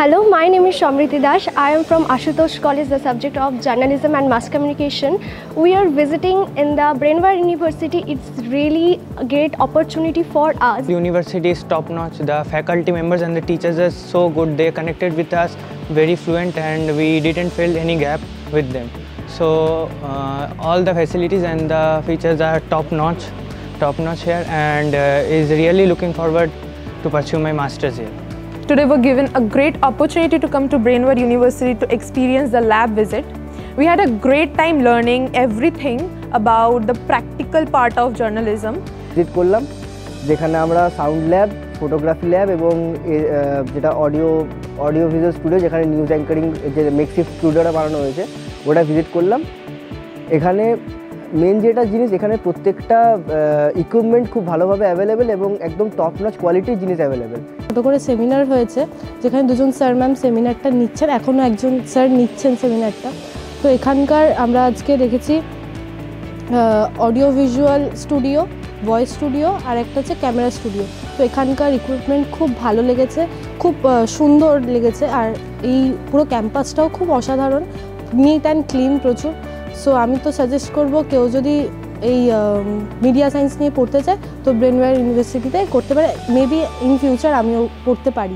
Hello, my name is Shamriti Dash. I am from Ashutosh College, the subject of journalism and mass communication. We are visiting in the Brainware University. It's really a great opportunity for us. The university is top notch. The faculty members and the teachers are so good. They connected with us very fluent and we didn't feel any gap with them. So all the facilities and the features are top notch here, and is really looking forward to pursue my masters here. Today we're given a great opportunity to come to Brainware University to experience the lab visit. We had a great time learning everything about the practical part of journalism. Visit করলাম যেখানে আমরা sound lab, photography lab এবং যেটা audio visual studio যেখানে news anchoring যে makeshift স্টুডিওটা বানানো হয়েছে ওটা ভিজিট করলাম। এখানে মেন যেটা জিনিস, এখানে প্রত্যেকটা ইকুইপমেন্ট খুব ভালোভাবে অ্যাভেলেবেল এবং একদম টপ নচ কোয়ালিটির জিনিস অ্যাভেলেবেল। ছোটো করে সেমিনার হয়েছে যেখানে দুজন স্যার ম্যাম সেমিনারটা নিচ্ছেন, এখনও একজন স্যার নিচ্ছেন সেমিনারটা। তো এখানকার আমরা আজকে দেখেছি audio visual studio, voice studio আর একটা হচ্ছে ক্যামেরা স্টুডিও। তো এখানকার ইকুইপমেন্ট খুব ভালো লেগেছে, খুব সুন্দর লেগেছে, আর এই পুরো ক্যাম্পাসটাও খুব অসাধারণ, নিট অ্যান্ড ক্লিন প্রচুর। সো আমি তো সাজেস্ট করব কেউ যদি এই মিডিয়া সায়েন্স নিয়ে পড়তে চায় তো ব্রেনওয়্যার ইউনিভার্সিটিতে করতে পারে। মেবি ইন ফিউচার আমিও পড়তে পারি।